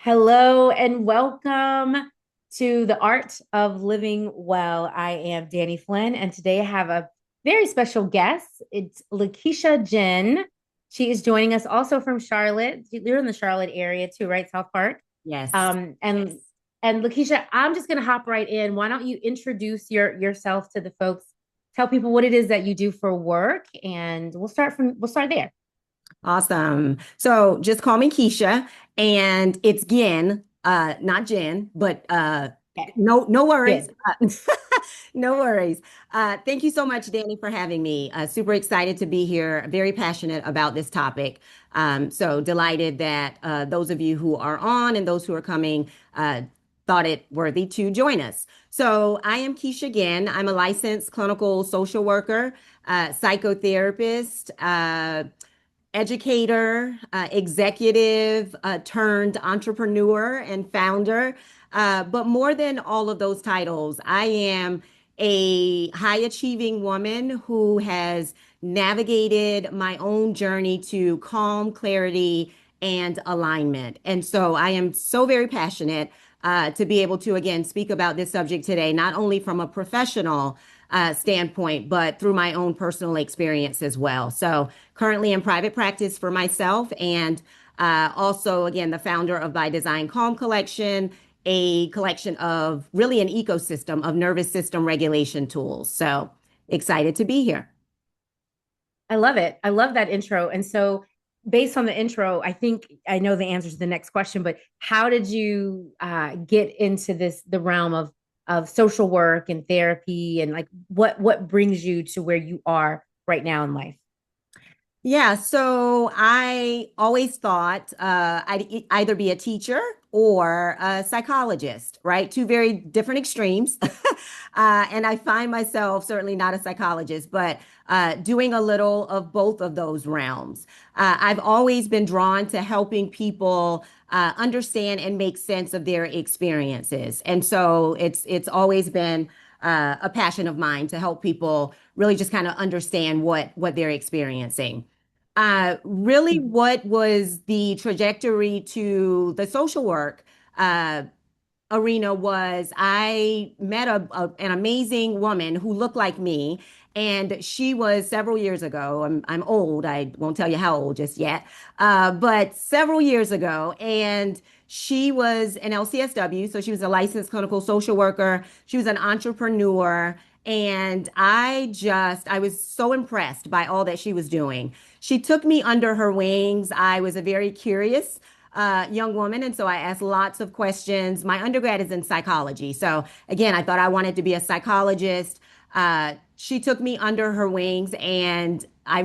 Hello and welcome to the Art of Living Well. I am Danny Flynn, and today I have a very special guest. It's Lakeisha Ginn. She is joining us also from Charlotte. You're in the Charlotte area too, right? South Park. Yes. Um, and and Lakeisha, I'm just gonna hop right in. Why don't you introduce yourself to the folks? Tell people what it is that you do for work, and we'll start there. Awesome. So just call me Keisha and it's Ginn, not Jen, but Okay, no worries. good. No worries. Thank you so much, Danny, for having me. Super excited to be here. Very passionate about this topic. So delighted that those of you who are on and those who are coming thought it worthy to join us. So I am Keisha Ginn. I'm a licensed clinical social worker, psychotherapist, educator, executive, turned entrepreneur and founder. But more than all of those titles, I am a high achieving woman who has navigated my own journey to calm, clarity, and alignment. And so I am so very passionate to be able to, again, speak about this subject today, not only from a professional standpoint, but through my own personal experience as well. So, currently in private practice for myself, and also, again, the founder of By Design Calm Collection, a collection of really an ecosystem of nervous system regulation tools. So, excited to be here. I love it. I love that intro. And so, based on the intro, I think I know the answer to the next question. But how did you get into the realm of social work and therapy, and like what brings you to where you are right now in life? Yeah, so I always thought either be a teacher or a psychologist, right? Two very different extremes. And I find myself certainly not a psychologist, but doing a little of both of those realms. I've always been drawn to helping people understand and make sense of their experiences. And so it's always been a passion of mine to help people really just kind of understand what they're experiencing. Really, what was the trajectory to the social work uh, arena was I met an amazing woman who looked like me, and she was several years ago. I'm old. I won't tell you how old just yet, but several years ago, and she was an LCSW, so she was a licensed clinical social worker. She was an entrepreneur. And I was so impressed by all that she was doing. She took me under her wings. I was a very curious young woman. And so I asked lots of questions. My undergrad is in psychology. So again, I thought I wanted to be a psychologist. She took me under her wings and I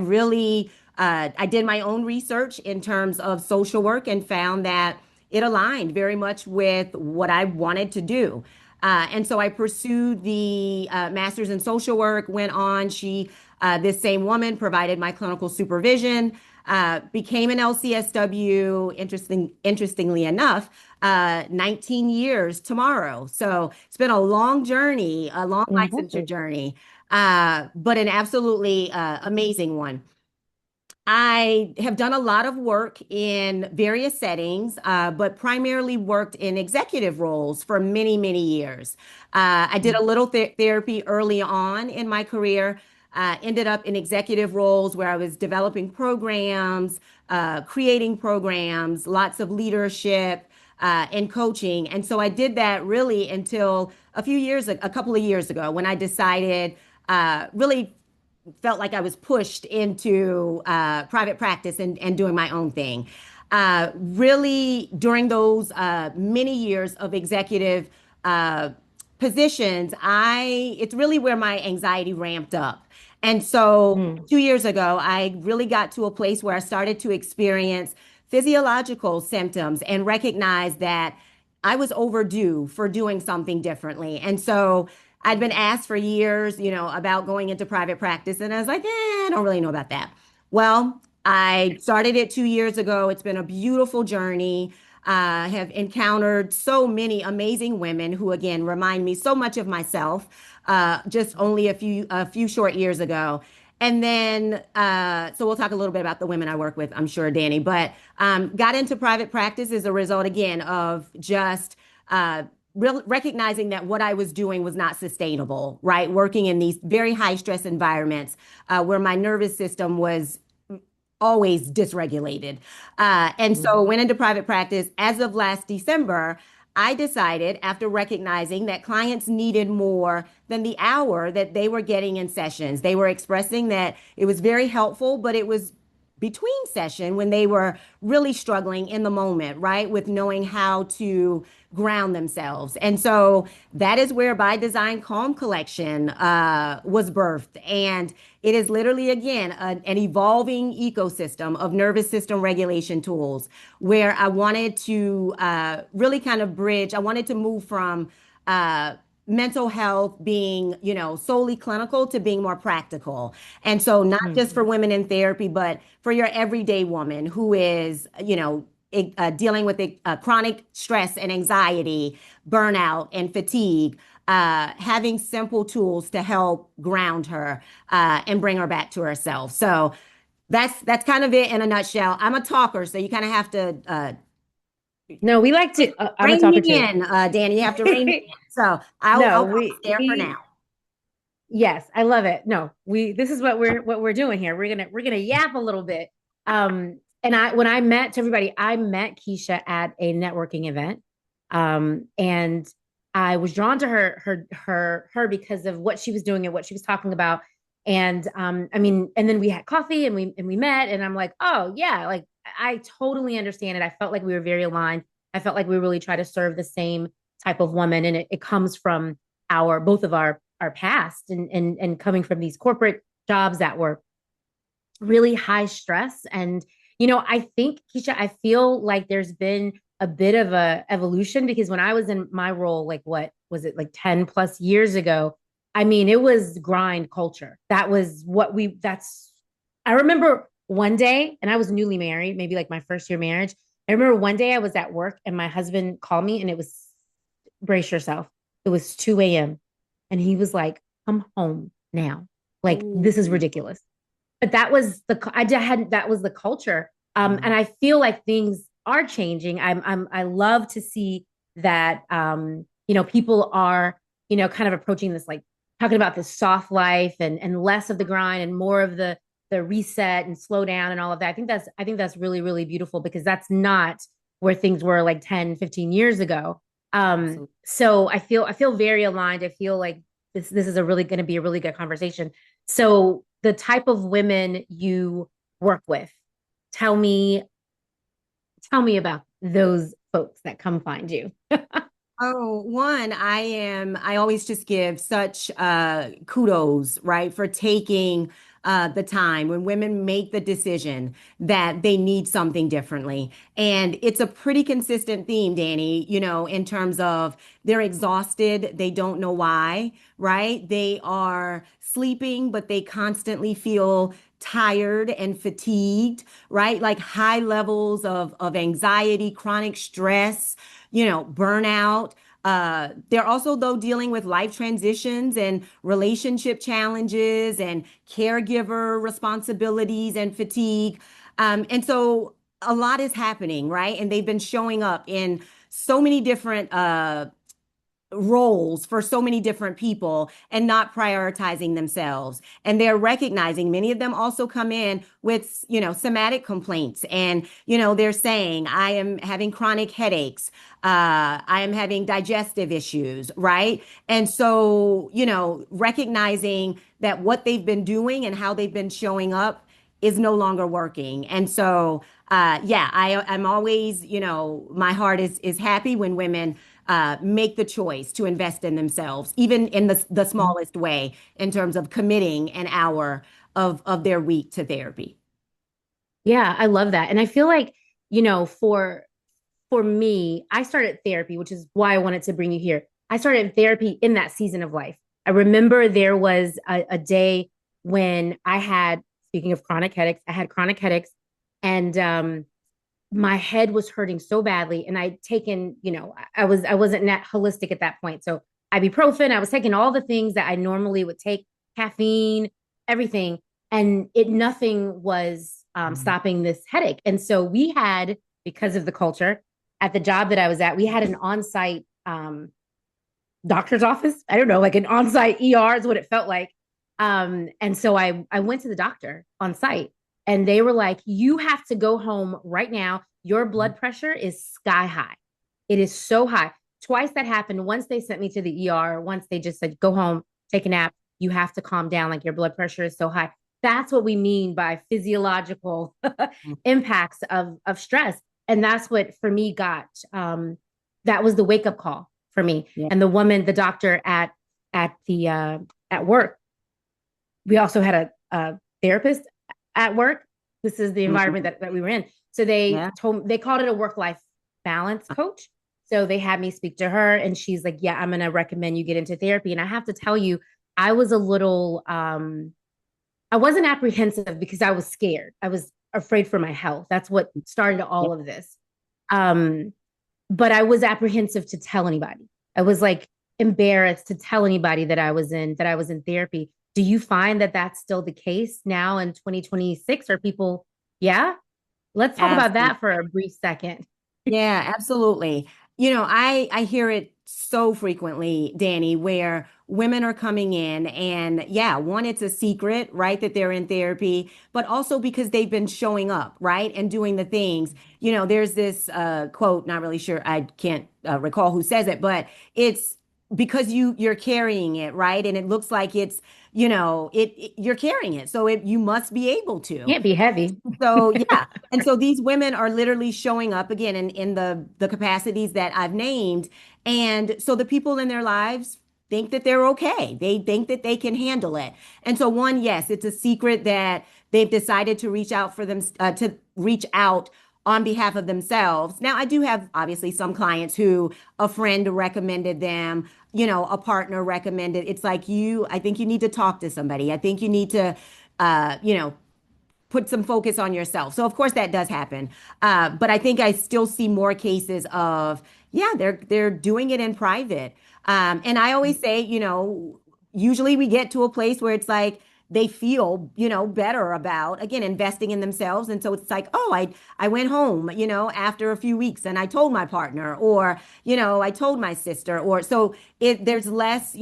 did my own research in terms of social work and found that it aligned very much with what I wanted to do. And so I pursued the master's in social work, went on. This same woman provided my clinical supervision, became an LCSW, interestingly enough, 19 years tomorrow. So it's been a long journey, a long licensure Mhm. journey, but an absolutely amazing one. I have done a lot of work in various settings, but primarily worked in executive roles for many, many years. I did a little therapy early on in my career, ended up in executive roles where I was developing programs, creating programs, lots of leadership, and coaching. And so I did that really until a couple of years ago when I decided really felt like I was pushed into private practice and doing my own thing. Really, during those many years of executive uh, positions, it's really where my anxiety ramped up. And so Mm. 2 years ago, I really got to a place where I started to experience physiological symptoms and recognize that I was overdue for doing something differently. And so I'd been asked for years, about going into private practice, and I was like, I don't really know about that. Well, I started it 2 years ago. It's been a beautiful journey. Have encountered so many amazing women who, again, remind me so much of myself. Just only a few short years ago, And then, so we'll talk a little bit about the women I work with, I'm sure, Danny, but got into private practice as a result, again, of just recognizing that what I was doing was not sustainable, right? Working in these very high stress environments where my nervous system was always dysregulated. And so Mhm. went into private practice. As of last December, I decided after recognizing that clients needed more than the hour that they were getting in sessions. They were expressing that it was very helpful, but it was between session when they were really struggling in the moment, right? With knowing how to ground themselves. And so that is where By Design Calm Collection was birthed. And it is literally, again, an evolving ecosystem of nervous system regulation tools where I wanted to really kind of bridge, I wanted to move from mental health being, solely clinical to being more practical. And so not just for Mhm. women in therapy, but for your everyday woman who is, dealing with chronic stress and anxiety, burnout and fatigue, having simple tools to help ground her and bring her back to herself. So that's kind of it in a nutshell. I'm a talker, so you kind of have to No, we like to, I'm a rein talker me too. in, Danny. You have to rein me in. So I'll No, pause there for now. yes, I love it. No, this is what we're doing here. We're gonna yap a little bit. And when I met to everybody, I met Keisha at a networking event. And I was drawn to her because of what she was doing and what she was talking about. And I mean, and then we had coffee and we met, and I'm like, oh yeah, like I totally understand it. I felt like we were very aligned. I felt like we really try to serve the same type of woman, and it comes from our both of our past and coming from these corporate jobs that were really high stress. And I think, Keisha, I feel like there's been a bit of a evolution, because when I was in my role, like what was it, like 10 plus years ago, I mean, it was grind culture. That was what we that's I remember one day, and I was newly married, maybe like my first year marriage. I remember one day I was at work and my husband called me, and it was, brace yourself, it was 2 a.m. And he was like, come home now. Like, Oh, this is ridiculous. But that was that was the culture. And wow. I feel like things are changing. I love to see that, people are, kind of approaching this, like talking about this soft life and less of the grind and more of the reset and slow down and all of that. I think that's really, really beautiful, because that's not where things were like 10, 15 years ago. Absolutely. So I feel very aligned. I feel like this is a really going to be a really good conversation. So the type of women you work with, tell me tell me about those folks that come find you. Oh, one, I always just give such kudos, right, for taking the time when women make the decision that they need something differently. And it's a pretty consistent theme, Danny, in terms of they're exhausted, they don't know why, right? They are sleeping, but they constantly feel tired and fatigued, right? Like high levels of anxiety, chronic stress, burnout. They're also, though, dealing with life transitions and relationship challenges and caregiver responsibilities and fatigue. And so a lot is happening, right? And they've been showing up in so many different roles for so many different people and not prioritizing themselves. And they're recognizing many of them also come in with, somatic complaints. And, they're saying, I am having chronic headaches. I am having digestive issues, right? And so, recognizing that what they've been doing and how they've been showing up is no longer working. And so, yeah, I'm always, my heart is happy when women make the choice to invest in themselves, even in the smallest way, in terms of committing an hour of their week to therapy. Yeah, I love that. And I feel like, for me, I started therapy, which is why I wanted to bring you here. I started therapy in that season of life. I remember there was a day when speaking of chronic headaches, I had chronic headaches, and my head was hurting so badly. And I'd taken, I wasn't that holistic at that point. So ibuprofen, I was taking all the things that I normally would take, caffeine, everything. and it nothing was Mhm. stopping this headache. And so we had, because of the culture at the job that I was at, we had an on-site doctor's office. I don't know, like an on-site ER is what it felt like. And so I went to the doctor on site, and they were like, "You have to go home right now. Your blood pressure is sky high. It is so high." Twice that happened. Once they sent me to the ER. Once they just said, "Go home, take a nap. You have to calm down. Like your blood pressure is so high." That's what we mean by physiological impacts of stress, and that's what for me got that was the wake up call for me. Yeah. And the woman, the doctor at the at work, we also had a therapist at work. This is the environment Mhm. that we were in. So Yeah. they called it a work life balance coach. So they had me speak to her, and she's like, "Yeah, I'm gonna recommend you get into therapy." And I have to tell you, I was a little I wasn't apprehensive because I was scared. I was afraid for my health. That's what started Yeah. all of this. Um, but I was apprehensive to tell anybody. I was like embarrassed to tell anybody that I was in therapy. Do you find that that's still the case now in 2026? Are people, yeah? Let's talk about Absolutely. that for a brief second. Yeah, absolutely. I hear it so frequently, Danny, where women are coming in and yeah, one, it's a secret, right, that they're in therapy, but also because they've been showing up, right, and doing the things. There's this quote, not really sure, I can't recall who says it, but it's because you're carrying it, right? And it looks like it's, you're carrying it. So you must be able to. Can't be heavy. So yeah, and so these women are literally showing up again in the capacities that I've named, and so the people in their lives think that they're okay. They think that they can handle it, and so one, yes, it's a secret that they've decided to reach out for them to reach out on behalf of themselves. Now, I do have obviously some clients who a friend recommended them, a partner recommended. It's like I think you need to talk to somebody. I think you need to put some focus on yourself. So of course that does happen. But I think I still see more cases of, yeah, they're doing it in private. And I always say, usually we get to a place where it's like they feel, better about again investing in themselves. And so it's like, oh, I went home, after a few weeks and I told my partner, or, I told my sister, or so there's less,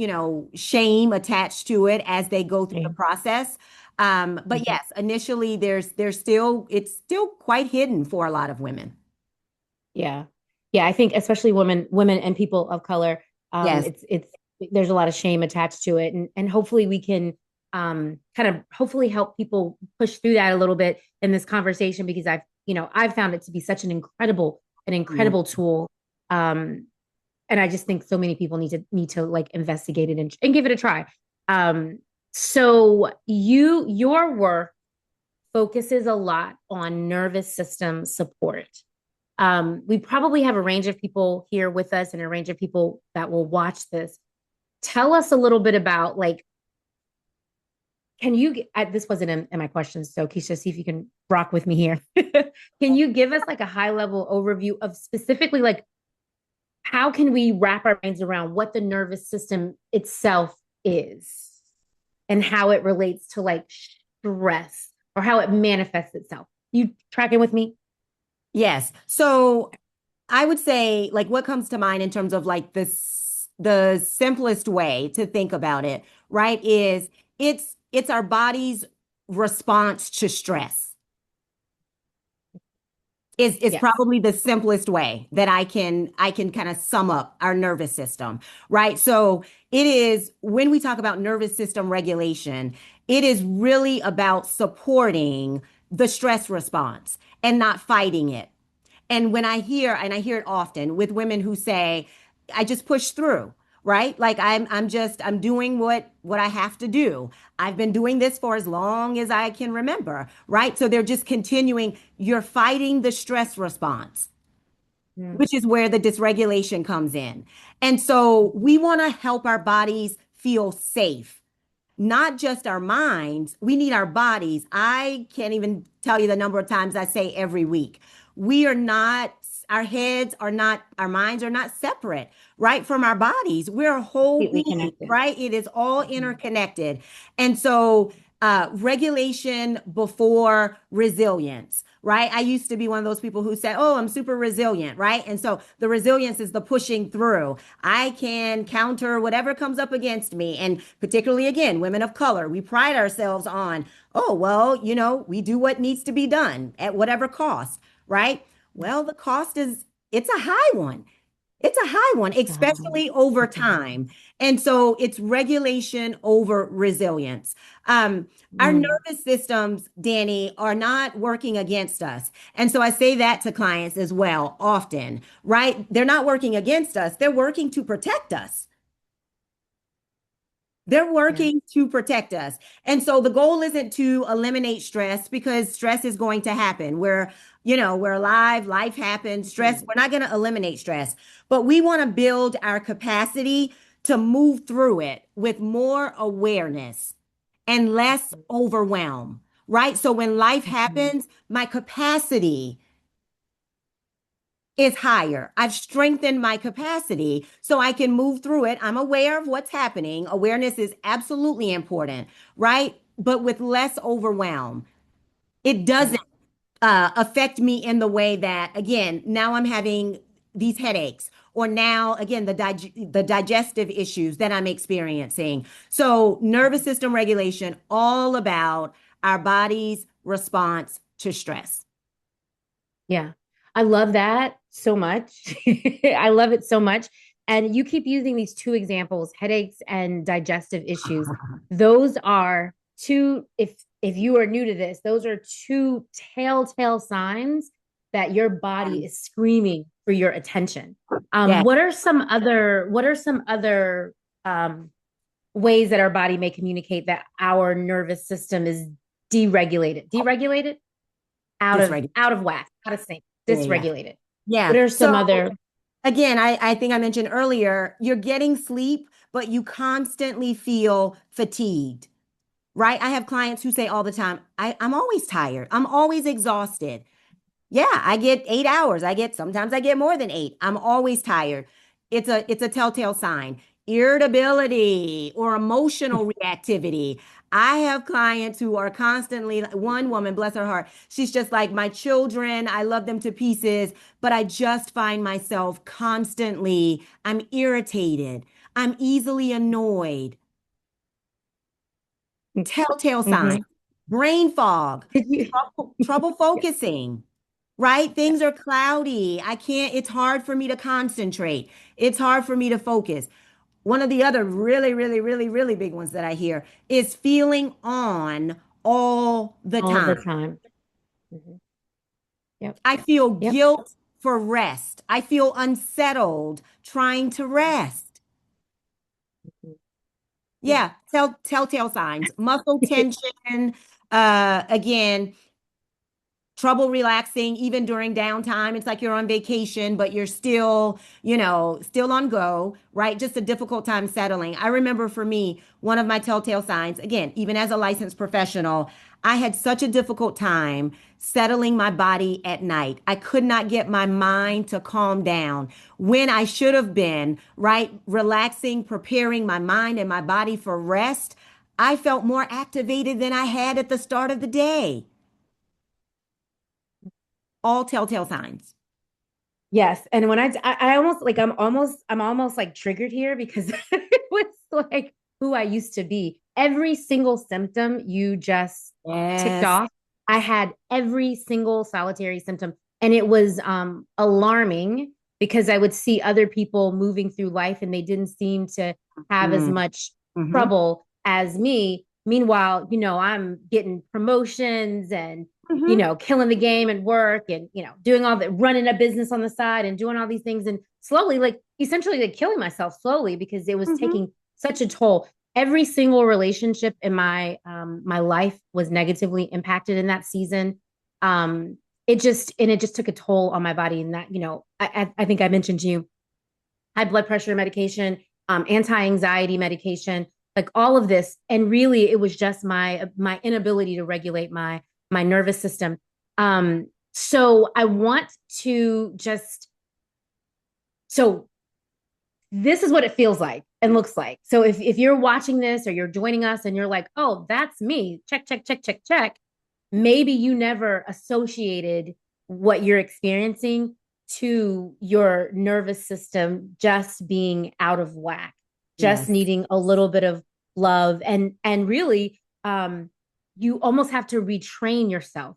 shame attached to it as they go through the Okay. process. But Mhm. yes, initially there's still it's still quite hidden for a lot of women. Yeah. Yeah, I think especially women and people of color, Yes. it's there's a lot of shame attached to it. And hopefully we can kind of hopefully help people push through that a little bit in this conversation because I've found it to be such an Mhm. incredible tool. Um, and I just think so many people need to like investigate it and give it a try. Um, so your work focuses a lot on nervous system support. We probably have a range of people here with us and a range of people that will watch this. Tell us a little bit about like, can you this wasn't in my questions, so Keisha, see if you can rock with me here. Can you give us like a high level overview of specifically like how can we wrap our minds around what the nervous system itself is and how it relates to like stress or how it manifests itself? You tracking with me? Yes. So I would say like what comes to mind in terms of like the simplest way to think about it, right, is it's our body's response to stress. Is Yes. probably the simplest way that I can kind of sum up our nervous system, right? So it is when we talk about nervous system regulation, it is really about supporting the stress response and not fighting it. And I hear it often with women who say, I just push through, right? Like I'm doing what I have to do. I've been doing this for as long as I can remember, right? So they're just continuing. You're fighting the stress response, Mm. which is where the dysregulation comes in. And so we want to help our bodies feel safe, not just our minds. We need our bodies. I can't even tell you the number of times I say every week. We are not, our heads are not, our minds are not separate, right, from our bodies. We're a whole Completely being, connected. right? It is all Mhm. interconnected. And so, regulation before resilience, right? I used to be one of those people who said, oh, I'm super resilient, right? And so the resilience is the pushing through. I can counter whatever comes up against me. And particularly, again, women of color, we pride ourselves on, oh, well, we do what needs to be done at whatever cost, right? Well, the cost is, it's a high one. It's a high one, especially over time. And so it's regulation over resilience. Our Mm, nervous systems, Danny, are not working against us. And so I say that to clients as well, often, right? They're not working against us, they're working to protect us. They're yeah. working to protect us. And so the goal isn't to eliminate stress because stress is going to happen. We're alive, life happens, stress, we're not going to eliminate stress, but we want to build our capacity to move through it with more awareness and less overwhelm, right? So when life Mhm. happens, my capacity is higher. I've strengthened my capacity so I can move through it. I'm aware of what's happening. Awareness is absolutely important, right? But with less overwhelm. It Right. doesn't affect me in the way that, again, now I'm having these headaches, or now, again, the digestive issues that I'm experiencing. So, nervous system regulation, all about our body's response to stress. Yeah. I love that so much. I love it so much. And you keep using these two examples, headaches and digestive issues. Those are two, if you are new to this, those are two telltale signs that your body is screaming for your attention. Yeah, What are some other ways that our body may communicate that our nervous system is deregulated? Deregulated? out of dysregulation. out of whack, out of sync, Yeah. dysregulated. Yeah. What are So some other? again, I think I mentioned earlier, you're getting sleep, but you constantly feel fatigued, right? I have clients who say all the time, I'm always tired. I'm always exhausted. Yeah, I get 8 hours. Sometimes I get more than eight. I'm always tired. It's a telltale sign. Irritability or emotional reactivity. I have clients who are constantly, one woman, bless her heart, she's just like my children. I love them to pieces, but I just find myself constantly, I'm irritated. I'm easily annoyed. Telltale signs. Mhm. Brain fog, Did you? trouble Yeah. focusing, right? Yeah. Things are cloudy. It's hard for me to concentrate. It's hard for me to focus. One of the other really, really, really, really big ones that I hear is feeling on all the All the time. time. Mhm. Yep. I feel Yep. guilt for rest. I feel unsettled trying to rest. Mhm. Yeah. Yeah, telltale signs. Muscle tension, again, trouble relaxing even during downtime. It's like you're on vacation, but you're still, still on go, right? Just a difficult time settling. I remember for me, one of my telltale signs, again, even as a licensed professional, I had such a difficult time settling my body at night. I could not get my mind to calm down when I should have been, right? Relaxing, preparing my mind and my body for rest. I felt more activated than I had at the start of the day. All telltale signs. Yes. And when I almost like I'm almost like triggered here because it was like who I used to be. Every single symptom you just ticked Yes. off, I had every single solitary symptom. And it was alarming because I would see other people moving through life and they didn't seem to have as Mm, much hmm trouble as me. Meanwhile, I'm getting promotions and hmm killing the game and work and, doing all the running a business on the side and doing all these things and slowly, like essentially like killing myself slowly because it was hmm taking such a toll. Every single relationship in my life was negatively impacted in that season. It just took a toll on my body. And that, I think I mentioned to you high blood pressure medication, anti-anxiety medication, like all of this. And really it was just my inability to regulate my nervous system. So I want to just so this is what it feels like and looks like. So if you're watching this or you're joining us and you're like, oh, that's me, check, check, check, check, check. Maybe you never associated what you're experiencing to your nervous system just being out of whack, just Yes. needing a little bit of love. And really, you almost have to retrain yourself,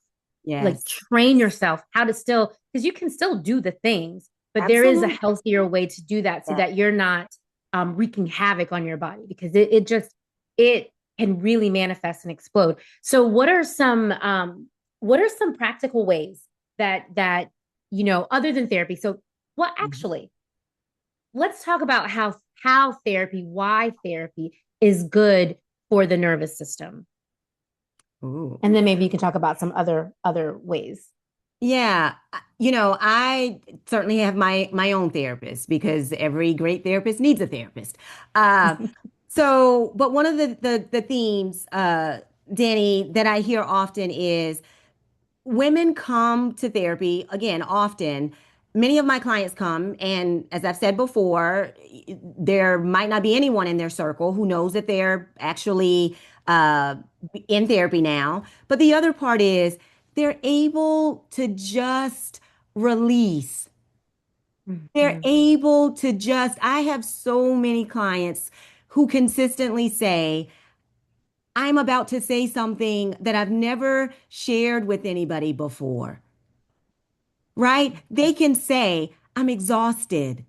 like Yes. train yourself how to still, because you can still do the things, but there is a Absolutely. healthier way to do that so Yeah. that you're not wreaking havoc on your body because it just it can really manifest and explode. So what are some practical ways that other than therapy? So what Mhm. actually, let's talk about how therapy, why therapy is good for the nervous system. Ooh. And then maybe you can talk about some other ways. Yeah, I certainly have my own therapist because every great therapist needs a therapist. Uh, but one of the themes, Danny, that I hear often is women come to therapy again often. Many of my clients come, and as I've said before, there might not be anyone in their circle who knows that they're actually uh, in therapy now. But the other part is they're able to just release. They're Mhm. able to just, I have so many clients who consistently say, I'm about to say something that I've never shared with anybody before, right? They can say, I'm exhausted.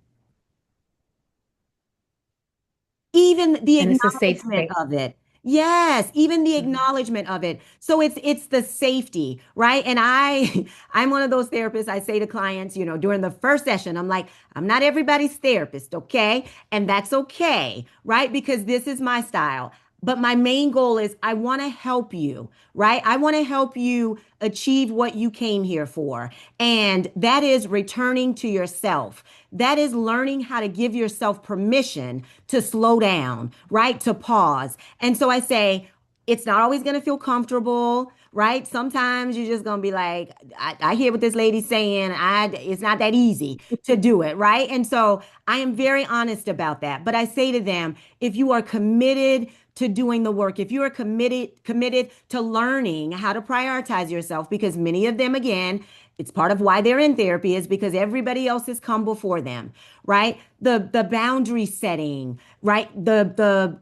Even the And it's a safe acknowledgement space. of it. Yes, even the Mhm. acknowledgement of it. So it's the safety, right? And I'm one of those therapists. I say to clients, during the first session, I'm like, I'm not everybody's therapist, okay? And that's okay, right? Because this is my style. But my main goal is I want to help you, right? I want to help you achieve what you came here for. And that is returning to yourself. That is learning how to give yourself permission to slow down, right? To pause. And so I say, it's not always going to feel comfortable, right? Sometimes you're just going to be like, I hear what this lady's saying. It's not that easy to do it, right? And so I am very honest about that. But I say to them, if you are committed to doing the work, if you are committed to learning how to prioritize yourself, because many of them, again, it's part of why they're in therapy is because everybody else has come before them, right? The boundary setting, right? The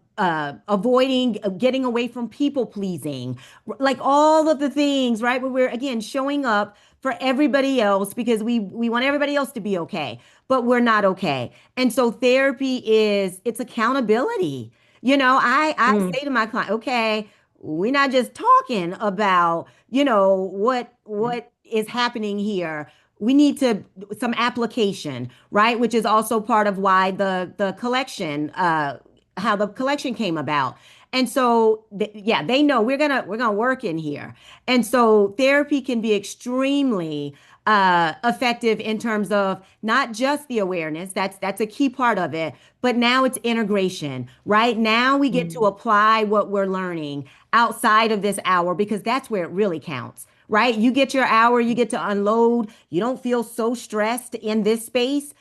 avoiding getting away from people pleasing, like all of the things, right? Where we're again showing up for everybody else because we want everybody else to be okay, but we're not okay. And so therapy is it's accountability. I Mm, say to my client, okay, we're not just talking about, what is happening here. We need to some application, right? Which is also part of why the collection, how the collection came about. And so, yeah, they know we're gonna work in here. And so, therapy can be extremely effective in terms of not just the awareness. That's a key part of it. But now it's integration, right? Now we get to mm, apply what we're learning outside of this hour because that's where it really counts, right? You get your hour, you get to unload. You don't feel so stressed in this space.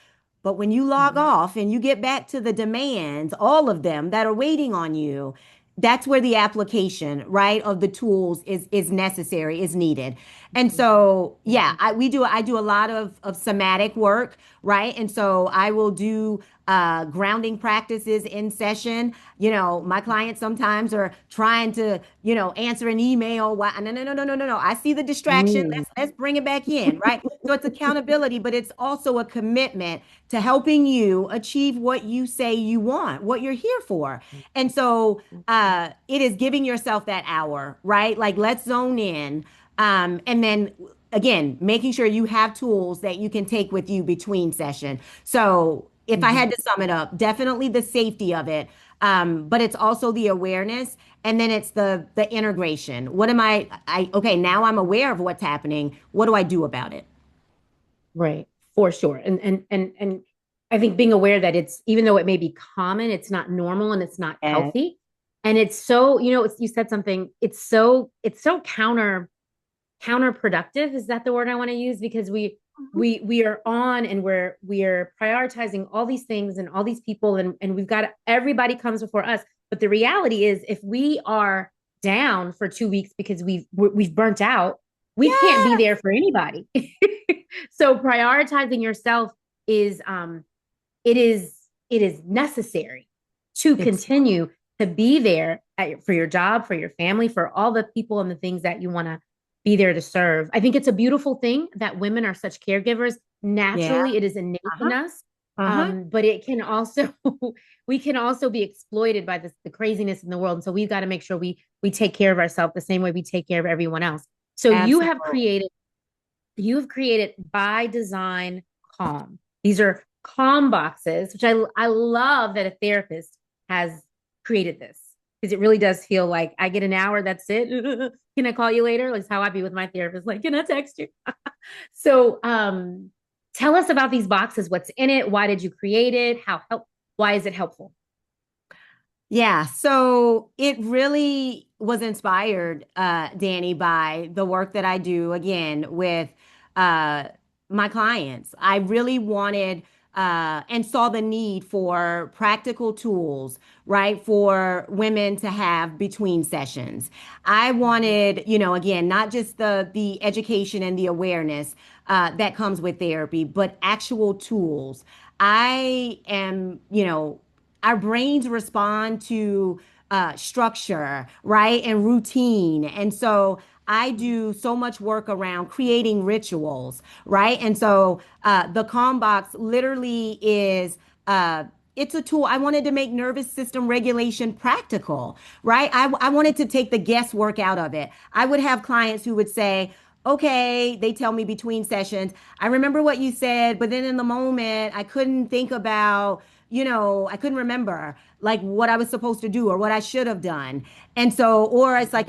But when you log mm, off and you get back to the demands, all of them that are waiting on you, that's where the application, right, of the tools is necessary, is needed. And mm, so, yeah, mm, I do a lot of somatic work, right? And so I will do grounding practices in session. My clients sometimes are trying to, answer an email. Why? No, no, no, no, no, no, no. I see the distraction. mm, Let's bring it back in, right? So it's accountability, but it's also a commitment to helping you achieve what you say you want, what you're here for. And so it is giving yourself that hour, right? Like let's zone in. And then again, making sure you have tools that you can take with you between session. So if I mm. had to sum it up, definitely the safety of it. But it's also the awareness and then it's the integration. What am I okay, now I'm aware of what's happening. What do I do about it? Right, for sure. And I think being aware that it's, even though it may be common, it's not normal and it's not Yes. healthy. And it's so, you said something, it's so counterproductive. Is that the word I want to use? Because we are on and we are prioritizing all these things and all these people and we've got everybody comes before us. But the reality is if we are down for 2 weeks because we've burnt out, we can't be Yeah, there for anybody. So prioritizing yourself is it is it is necessary to it's continue to be there for your job, for your family, for all the people and the things that you want to be there to serve. I think it's a beautiful thing that women are such caregivers. yeah. Naturally, it is innate in Uh-huh. us. Uh-huh. But it can also we can also be exploited by the craziness in the world. And so we've got to make sure we take care of ourselves the same way we take care of everyone else. So Absolutely. you have created by design calm. These are calm boxes, which I love that a therapist has created this because it really does feel like I get an hour, that's it. Can I call you later? Like how I be with my therapist. Like, can I text you? So tell us about these boxes. What's in it? Why did you create it? Why is it helpful? Yeah, so it really was inspired, Danny, by the work that I do again with uh, my clients. I really wanted and saw the need for practical tools, right, for women to have between sessions. I wanted, again, not just the education and the awareness that comes with therapy, but actual tools. I am, our brains respond to structure, right? And routine. And so I do so much work around creating rituals, right? And so the Calm Box literally is. It's a tool. I wanted to make nervous system regulation practical, right? I wanted to take the guesswork out of it. I would have clients who would say, okay, they tell me between sessions, I remember what you said, but then in the moment, I couldn't think about, I couldn't remember like what I was supposed to do or what I should have done. And so, or it's like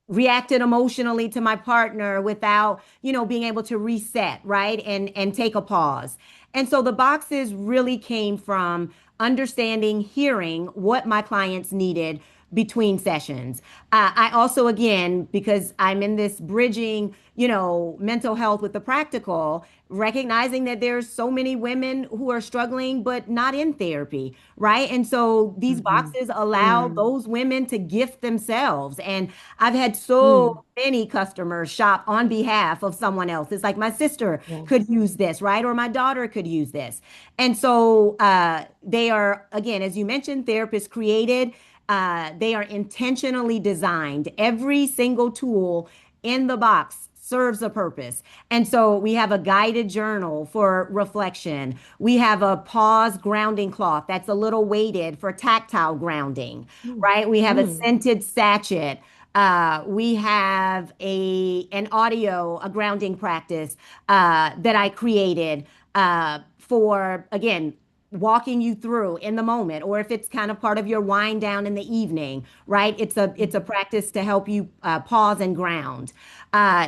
reacted emotionally to my partner without, being able to reset, right? And take a pause. And so the boxes really came from understanding, hearing what my clients needed between sessions. I also, again, because I'm in this bridging, mental health with the practical, recognizing that there's so many women who are struggling but not in therapy, right? And so these Mhm. boxes allow Mm, those women to gift themselves. And I've had so mm, many customers shop on behalf of someone else. It's like my sister could yes. use this, right? Or my daughter could use this. And so they are, again, as you mentioned, therapists created. They are intentionally designed. Every single tool in the box serves a purpose. And so we have a guided journal for reflection. We have a pause grounding cloth that's a little weighted for tactile grounding, Mm, right? We have a mm, scented sachet. We have a grounding practice that I created for, again, walking you through in the moment, or if it's kind of part of your wind down in the evening, right? It's a mhm, practice to help you pause and ground.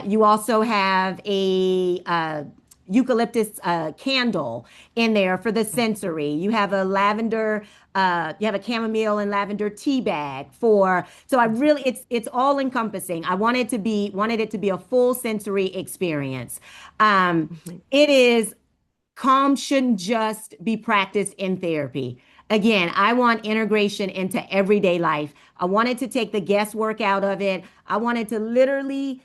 You also have a eucalyptus candle in there for the mm, sensory. You have a lavender, you have a chamomile and lavender tea bag for. So I really, it's all encompassing. I wanted it to be a full sensory experience. mhm, It is Calm shouldn't just be practiced in therapy. Again, I want integration into everyday life. I wanted to take the guesswork out of it. I wanted to literally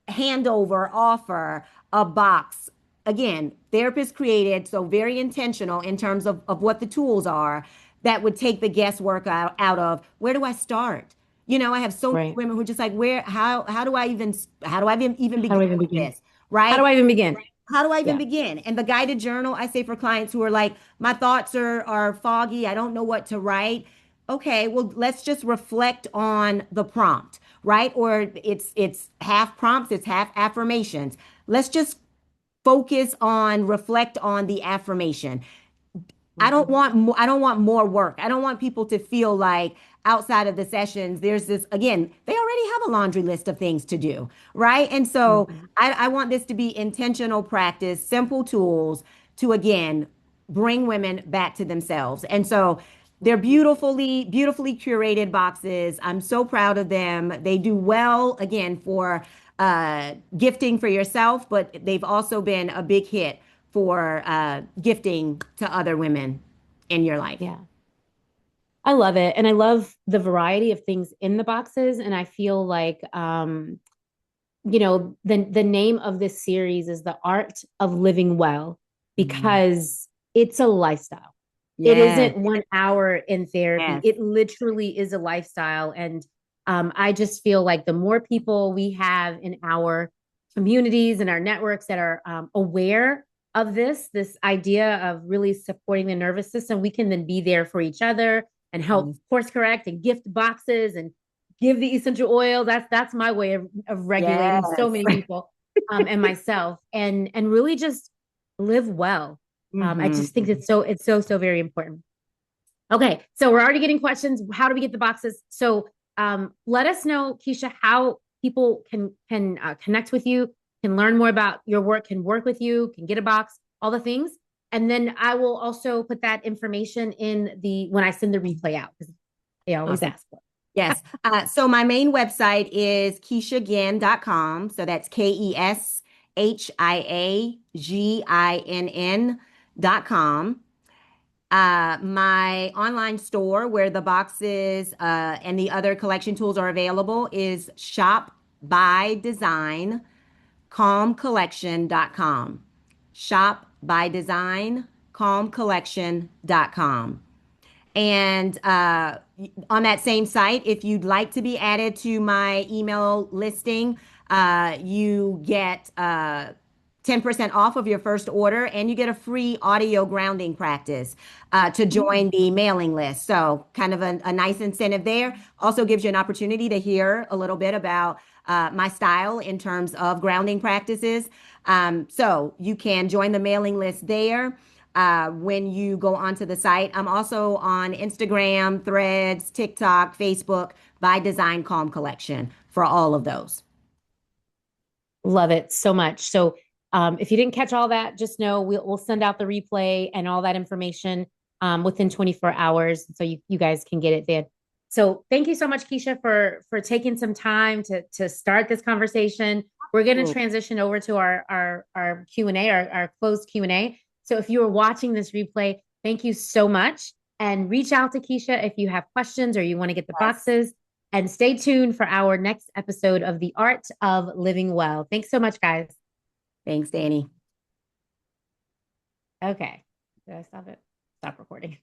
hand over, offer a box. Again, therapist created, so very intentional in terms of what the tools are that would take the guesswork out of where do I start? I have so many Right. women who are just like, how do I even How do begin I even with begin? this? How do Right? I even begin? How do I even Yeah. begin? And the guided journal, I say for clients who are like, my thoughts are foggy, I don't know what to write. Okay, well, let's just reflect on the prompt, right? Or it's half prompts, it's half affirmations. Let's just focus on, reflect on the affirmation. Mhm, I don't want more work. I don't want people to feel like outside of the sessions, there's this, again, they already have a laundry list of things to do, right? And so mhm, I want this to be intentional practice, simple tools to, again, bring women back to themselves. And so they're beautifully curated boxes. I'm so proud of them. They do well, again, for gifting for yourself, but they've also been a big hit for gifting to other women in your life. Yeah. I love it. And I love the variety of things in the boxes. And I feel like the name of this series is The Art of Living Well Mhm. because it's a lifestyle. It Yes, isn't 1 hour in therapy. yes. It literally is a lifestyle. And I just feel like the more people we have in our communities and our networks that are aware of this idea of really supporting the nervous system, we can then be there for each other and help course correct and gift boxes and give the essential oil. That's my way of regulating so Yes. many people and myself and really just live well. I just think Hmm. it's so very important. Okay, so we're already getting questions. How do we get the boxes? So let us know, Keshia, how people can connect with you, can learn more about your work, can work with you, can get a box, all the things. And then I will also put that information in the when I send the replay out because they always Awesome. ask for it. Yes. So my main website is KeshiaGinn.com. So that's KeshiaGinn.com. My online store where the boxes and the other collection tools are available is Shop by Design calmcollection.com. Shop by Design calmcollection.com. And on that same site, if you'd like to be added to my email listing, you get 10% off of your first order and you get a free audio grounding practice to Mm. join the mailing list. So, kind of a nice incentive there. Also gives you an opportunity to hear a little bit about my style in terms of grounding practices. So, you can join the mailing list there when you go onto the site. I'm also on Instagram, Threads, TikTok, Facebook by Design Calm Collection for all of those. Love it so much. So if you didn't catch all that, just know we'll send out the replay and all that information within 24 hours, so you guys can get it then. So thank you so much, Keshia, for taking some time to start this conversation. We're going to Cool. transition over to our Q&A, our closed Q&A. So if you are watching this replay, thank you so much. And reach out to Keshia if you have questions or you want to get the Yes. boxes. And stay tuned for our next episode of The Art of Living Well. Thanks so much, guys. Thanks, Danny. Okay. Did I stop it? Stop recording.